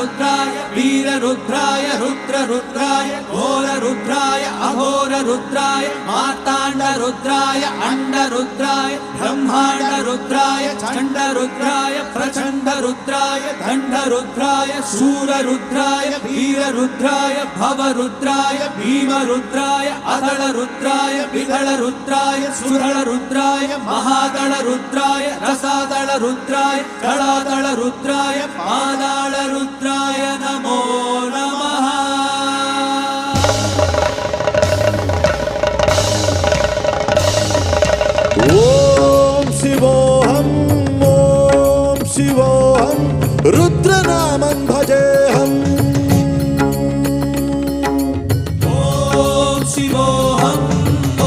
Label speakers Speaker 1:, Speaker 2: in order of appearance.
Speaker 1: रुद्राय वीररुद्राय रुद्ररुद्राय घोररुद्राय अघोररुद्राय मार्ताण्डरुद्राय अण्डरुद्राय ब्रह्माण्डरुद्राय चण्डरुद्राय प्रचण्डरुद्राय दण्डरुद्राय शूररुद्राय वीररुद्राय भवरुद्राय भीमरुद्राय अदलरुद्राय विदलरुद्राय सुदलरुद्राय महादलरुद्राय रसादलरुद्राय कलादलरुद्राय पादालरुद्राय नमो नमः।
Speaker 2: ओम शिवोहम रुद्रनामं